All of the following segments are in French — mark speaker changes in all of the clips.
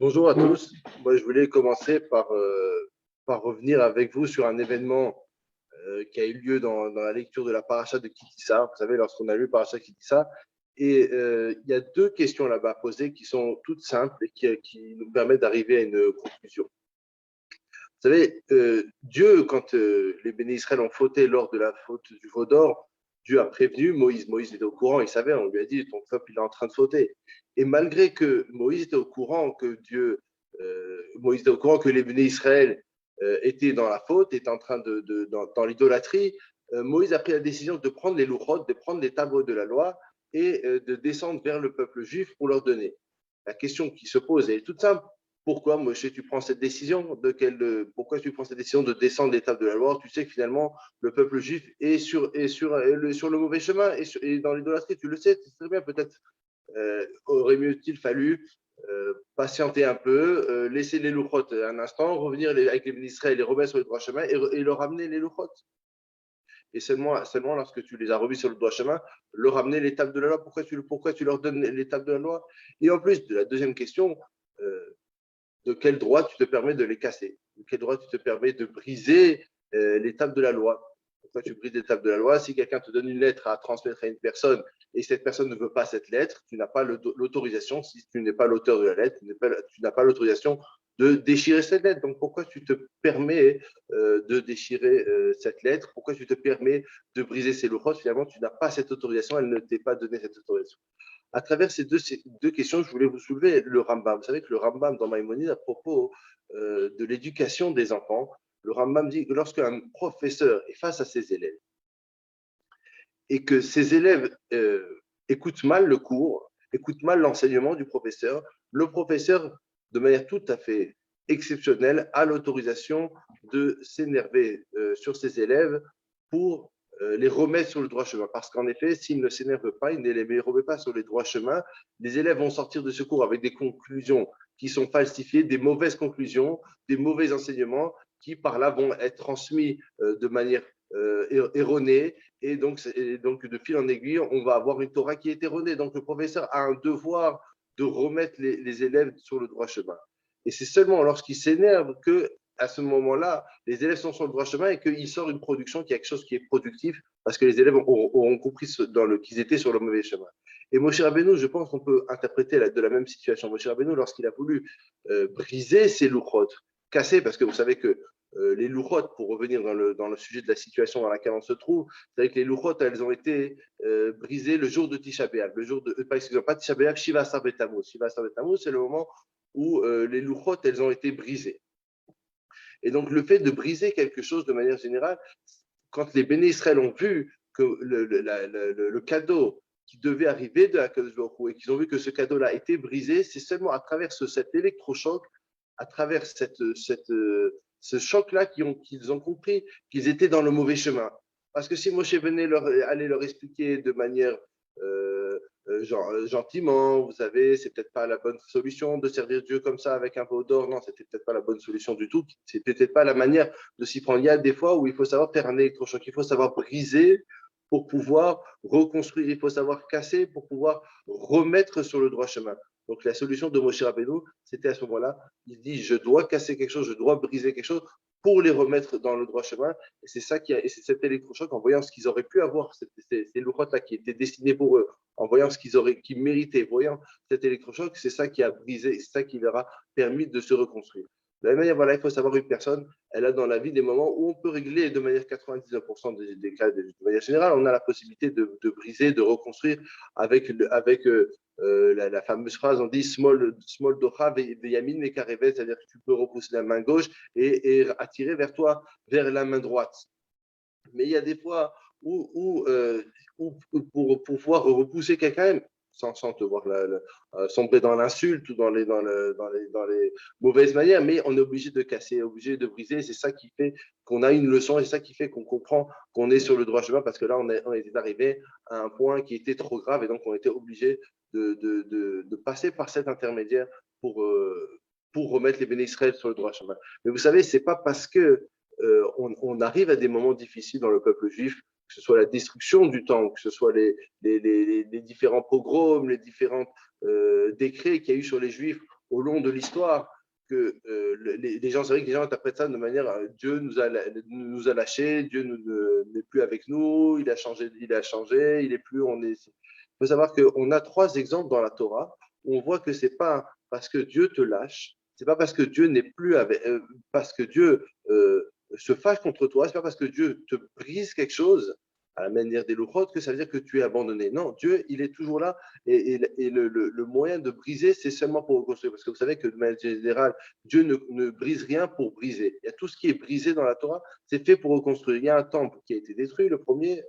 Speaker 1: Bonjour à tous. Moi, je voulais commencer par revenir avec vous sur un événement qui a eu lieu dans la lecture de la paracha de Kitissa. Vous savez, lorsqu'on a lu paracha Kitissa, et il y a deux questions là-bas posées qui sont toutes simples et qui nous permettent d'arriver à une conclusion. Vous savez, Dieu, quand les béné Israël ont fauté lors de la faute du veau d'or, Dieu a prévenu Moïse. Moïse était au courant, il savait, on lui a dit, ton peuple il est en train de fauter. Et malgré que Moïse était au courant que Moïse était au courant que les béné Israël étaient dans la faute, étaient en train dans l'idolâtrie, Moïse a pris la décision de prendre les louchot, de prendre les tableaux de la loi et de descendre vers le peuple juif pour leur donner. La question qui se pose est toute simple. Pourquoi, Moshe, tu prends cette décision pourquoi tu prends cette décision de descendre l'étape de la loi? Tu sais que finalement, le peuple juif est sur le mauvais chemin et dans l'idolâtrie. Tu le sais, c'est très bien. Peut-être aurait mieux-il fallu patienter un peu, laisser les louchot un instant, revenir avec les ministres et les remettre sur le droit chemin et leur ramener les louchot. Et seulement lorsque tu les as remis sur le droit chemin, leur ramener l'étape de la loi. Pourquoi tu leur donnes l'étape de la loi? Et en plus de la deuxième question, de quel droit tu te permets de les casser? De quel droit tu te permets de briser l'étape de la loi? Pourquoi tu brises l'étape de la loi? Si quelqu'un te donne une lettre à transmettre à une personne et cette personne ne veut pas cette lettre, tu n'as pas l'autorisation, si tu n'es pas l'auteur de la lettre, tu n'as pas l'autorisation de déchirer cette lettre. Donc pourquoi tu te permets de déchirer cette lettre? Pourquoi tu te permets de briser ces louchot? Finalement, tu n'as pas cette autorisation, elle ne t'est pas donnée cette autorisation. À travers ces deux questions, je voulais vous soulever le Rambam. Vous savez que le Rambam, dans Maïmonide, à propos de l'éducation des enfants, le Rambam dit que lorsqu'un professeur est face à ses élèves et que ses élèves écoutent mal le cours, écoutent mal l'enseignement du professeur, le professeur, de manière tout à fait exceptionnelle, a l'autorisation de s'énerver sur ses élèves pour les remettre sur le droit chemin. Parce qu'en effet, s'il ne s'énerve pas, il ne les remet pas sur les droits chemins, les élèves vont sortir de ce cours avec des conclusions qui sont falsifiées, des mauvaises conclusions, des mauvais enseignements qui, par là, vont être transmis de manière erronée. Et donc, de fil en aiguille, on va avoir une Torah qui est erronée. Donc, le professeur a un devoir de remettre les élèves sur le droit chemin. Et c'est seulement lorsqu'il s'énerve que à ce moment-là, les élèves sont sur le droit chemin et qu'il sort une production qui est quelque chose qui est productif parce que les élèves auront compris qu'ils étaient sur le mauvais chemin. Et Moshe Rabbeinu, je pense qu'on peut interpréter de la même situation. Moshe Rabbeinu, lorsqu'il a voulu briser ses louchot, casser, parce que vous savez que les louchot, pour revenir dans le sujet de la situation dans laquelle on se trouve, c'est vrai que les louchot, elles ont été brisées le jour de Tisha B'Av, pas Tisha B'Av, Shiva Asar B'Tammuz. Shiva Asar B'Tammuz, c'est le moment où les louchot, elles ont été brisées. Et donc, le fait de briser quelque chose de manière générale, quand les béné Israël ont vu que le cadeau qui devait arriver de la Kadosh Baruch Hu et qu'ils ont vu que ce cadeau-là était brisé, c'est seulement à travers cet électrochoc, à travers ce choc-là qu'ils ont compris qu'ils étaient dans le mauvais chemin. Parce que si Moshe allait leur expliquer de manière gentiment, vous savez, c'est peut-être pas la bonne solution de servir Dieu comme ça avec un veau d'or, non, c'était peut-être pas la bonne solution du tout, c'était peut-être pas la manière de s'y prendre. Il y a des fois où il faut savoir faire un électrochoc, il faut savoir briser pour pouvoir reconstruire, il faut savoir casser pour pouvoir remettre sur le droit chemin. Donc la solution de Moshe Rabbeinu, c'était à ce moment-là, il dit, je dois casser quelque chose, je dois briser quelque chose pour les remettre dans le droit chemin. Et c'est c'est cet électrochoc, en voyant ce qu'ils auraient pu avoir, ces louchottes-là qui étaient destinés pour eux, en voyant ce qu'ils méritaient, voyant cet électrochoc, c'est ça qui a brisé, c'est ça qui leur a permis de se reconstruire. De la même manière, voilà, il faut savoir une personne, elle a dans la vie des moments où on peut régler de manière 99% des cas, de manière générale, on a la possibilité de briser, de reconstruire avec la fameuse phrase, on dit small docha veyamin mekarevet, c'est-à-dire que tu peux repousser la main gauche et attirer vers toi, vers la main droite. Mais il y a des fois où pour pouvoir repousser quelqu'un, sans te voir sombrer dans l'insulte ou dans les mauvaises manières, mais on est obligé de casser, obligé de briser. C'est ça qui fait qu'on a une leçon et c'est ça qui fait qu'on comprend qu'on est sur le droit chemin parce que là, on était arrivé à un point qui était trop grave et donc on était obligé de passer par cet intermédiaire pour remettre les béné Israël sur le droit chemin. Mais vous savez, c'est pas parce que on arrive à des moments difficiles dans le peuple juif, que ce soit la destruction du temple, que ce soit les différents pogroms, les différents décrets qu'il y a eu sur les juifs au long de l'histoire que les gens, c'est vrai que les gens interprètent ça de manière Dieu nous a lâchés, Dieu n'est plus avec nous, il a changé, il est plus, on est. Il faut savoir qu'on a trois exemples dans la Torah où on voit que c'est pas parce que Dieu te lâche, c'est pas parce que Dieu n'est plus avec, parce que Dieu se fâche contre toi, c'est pas parce que Dieu te brise quelque chose à la manière des louchot que ça veut dire que tu es abandonné. Non, Dieu, il est toujours là et le moyen de briser, c'est seulement pour reconstruire. Parce que vous savez que de manière générale, Dieu ne brise rien pour briser. Il y a tout ce qui est brisé dans la Torah, c'est fait pour reconstruire. Il y a un temple qui a été détruit, le premier,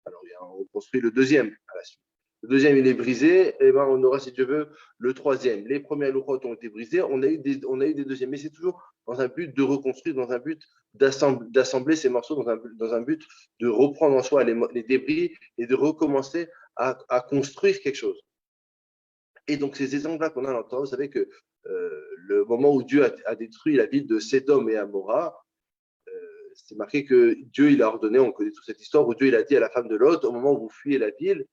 Speaker 1: alors on construit le deuxième à la suite. Le deuxième, il est brisé, et ben on aura, si Dieu veut, le troisième. Les premières louchotes ont été brisées, on a eu des deuxièmes, mais c'est toujours dans un but de reconstruire, dans un but d'assembler ces morceaux, dans un but de reprendre en soi les débris et de recommencer à construire quelque chose. Et donc, ces exemples-là qu'on a dans le Torah, vous savez que le moment où Dieu a détruit la ville de Sédom et Amora, c'est marqué que Dieu, il a ordonné, on connaît toute cette histoire, où Dieu, il a dit à la femme de Lot, au moment où vous fuyez la ville,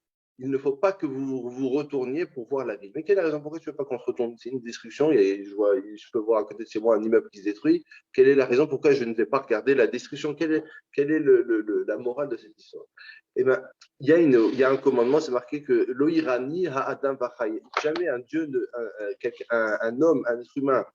Speaker 1: il ne faut pas que vous retourniez pour voir la ville. Mais quelle est la raison pourquoi tu ne veux pas qu'on se retourne? C'est une destruction, et je peux voir à côté de chez moi un immeuble qui se détruit. Quelle est la raison pourquoi je ne vais pas regarder la destruction? Quelle est la morale de cette histoire? Eh bien, il y a un commandement, c'est marqué que l'oirani ha'adam v'chaye. Jamais un Dieu, un homme, un être humain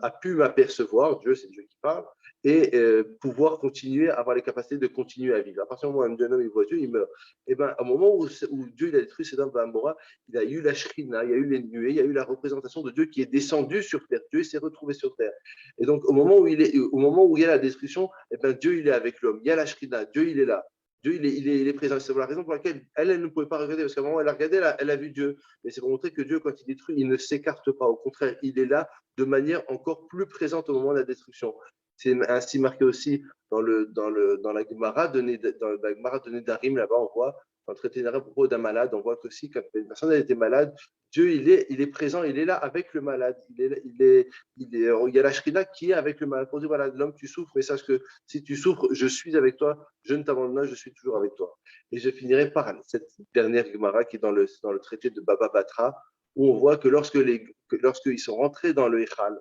Speaker 1: a pu m'apercevoir, Dieu, c'est Dieu qui parle, et pouvoir continuer, avoir les capacités de continuer à vivre. À partir du moment où un homme il voit Dieu, il meurt. Et ben, au moment où Dieu il a détruit Sédom et Amora, il y a eu la Shrina, il y a eu les nuées, il y a eu la représentation de Dieu qui est descendu sur terre. Dieu s'est retrouvé sur terre. Et donc, au moment où il y a la destruction, et ben, Dieu il est avec l'homme. Il y a la Shrina, Dieu il est là. Dieu, il est présent. C'est la raison pour laquelle elle ne pouvait pas regarder, parce qu'à un moment, elle a regardé, elle a vu Dieu. Mais c'est pour montrer que Dieu, quand il détruit, il ne s'écarte pas. Au contraire, il est là de manière encore plus présente au moment de la destruction. C'est ainsi marqué aussi dans la Gemara de Nedarim, là-bas, on voit, dans le traité d'Arab, propos d'un malade, on voit qu'aussi, quand une personne a été malade, Dieu, il est présent, il est là avec le malade. Il y a la Shrina qui est avec le malade. Pour dire, voilà, l'homme, tu souffres, mais sache que si tu souffres, je suis avec toi, je ne t'abandonne pas, je suis toujours avec toi. Et je finirai par cette dernière Gemara qui est dans le traité de Baba Batra, où on voit que lorsqu'ils sont rentrés dans le Echal,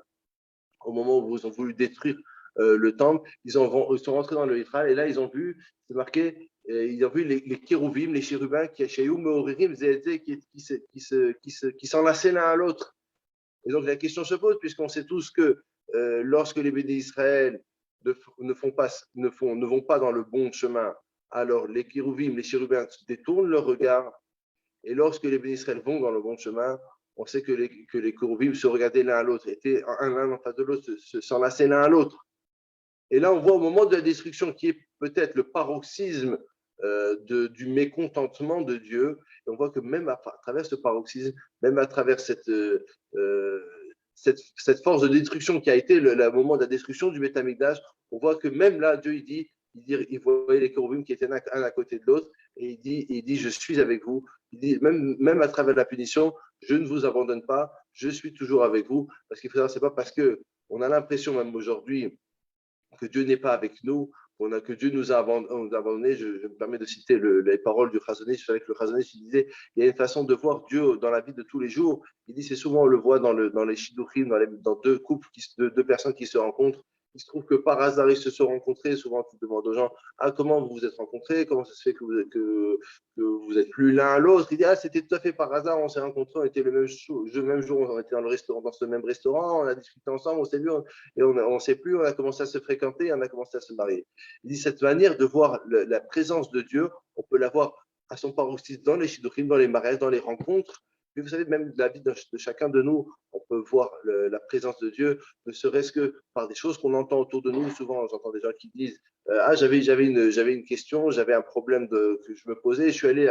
Speaker 1: au moment où ils ont voulu détruire le temple, ils sont rentrés dans le Echal, et là, ils ont vu, c'est marqué, ils ont vu les kérouvim, les chérubins, qui s'enlaçaient l'un à l'autre. Et donc la question se pose, puisqu'on sait tous que lorsque les bénis d'Israël ne vont pas dans le bon chemin, alors les kérouvim, les chérubins détournent leur regard, et lorsque les bénis d'Israël vont dans le bon chemin, on sait que les kérouvim se regardaient l'un à l'autre, étaient l'un en face de l'autre, s'enlaçaient l'un à l'autre. Et là, on voit au moment de la destruction, qui est peut-être le paroxysme du mécontentement de Dieu, et on voit que même à travers ce paroxysme, même à travers cette force de destruction qui a été le moment de la destruction du Beth Amikdash, on voit que même là, Dieu, il voyait les kérouvim qui étaient un à côté de l'autre, et il dit, je suis avec vous. Il dit, même à travers la punition, je ne vous abandonne pas, je suis toujours avec vous, parce qu'il faut savoir, c'est pas parce que on a l'impression, même aujourd'hui, que Dieu n'est pas avec nous, que Dieu nous a abandonnés. Je me permets de citer les paroles du Chazonich. Je savais que le Chazonich, il disait, il y a une façon de voir Dieu dans la vie de tous les jours. Il dit, c'est souvent, on le voit dans les shidduchim, dans deux couples, deux personnes qui se rencontrent. Il se trouve que par hasard, ils se sont rencontrés. Souvent, tu demandes aux gens, ah, comment vous vous êtes rencontrés? Comment ça se fait que vous êtes plus l'un à l'autre? Il dit, ah, c'était tout à fait par hasard. On s'est rencontrés, on était le même jour, on était dans ce même restaurant, on a discuté ensemble, on s'est vu, et on ne sait plus, on a commencé à se fréquenter, on a commencé à se marier. Il dit, cette manière de voir la présence de Dieu, on peut la voir à son paroxysme dans les shidduchim, dans les mariages, dans les rencontres. Mais vous savez, même la vie de chacun de nous, on peut voir la présence de Dieu, ne serait-ce que par des choses qu'on entend autour de nous. Souvent, j'entends des gens qui disent, ah, j'avais une question, j'avais un problème que je me posais, je suis allé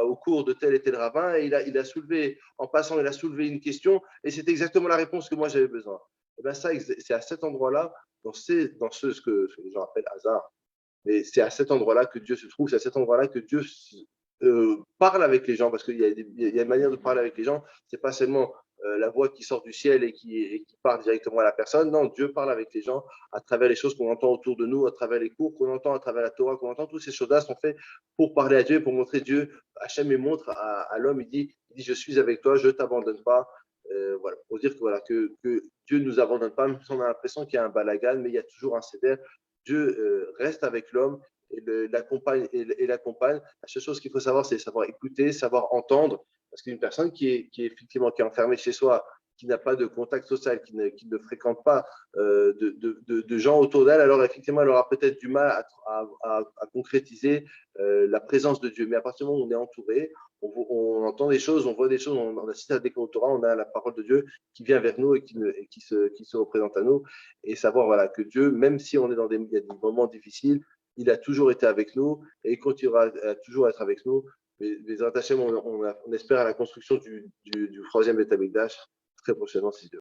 Speaker 1: au cours de tel et tel rabbin, et il a soulevé, en passant, il a soulevé une question, et c'est exactement la réponse que moi j'avais besoin. Et bien ça, c'est à cet endroit-là, dans ce que les gens appellent hasard, mais c'est à cet endroit-là que Dieu se trouve, c'est à cet endroit-là que Dieu parle avec les gens, parce qu'il y a une manière de parler avec les gens, c'est pas seulement la voix qui sort du ciel et qui parle directement à la personne. Non, Dieu parle avec les gens à travers les choses qu'on entend autour de nous, à travers les cours qu'on entend, à travers la Torah qu'on entend. Toutes ces choses-là sont faites pour parler à Dieu, pour montrer Dieu. Hachem, il montre à l'homme, il dit, je suis avec toi, je ne t'abandonne pas. Voilà, pour dire que, voilà, que Dieu ne nous abandonne pas, même si on a l'impression qu'il y a un balagan, mais il y a toujours un céder. Dieu reste avec l'homme et l'accompagne. La seule chose qu'il faut savoir, c'est savoir écouter, savoir entendre, parce qu'une personne effectivement qui est enfermée chez soi, qui n'a pas de contact social, qui ne fréquente pas de gens autour d'elle, alors effectivement, elle aura peut-être du mal à concrétiser la présence de Dieu. Mais à partir du moment où on est entouré, on entend des choses, on voit des choses, on assiste à des cours de Torah, on a la parole de Dieu qui vient vers nous et qui se représente à nous. Et savoir, voilà, que Dieu, même si on est il y a des moments difficiles, il a toujours été avec nous et il continuera à toujours être avec nous. Les attachés, on espère à la construction du troisième Beth Amikdash très prochainement, si Dieu.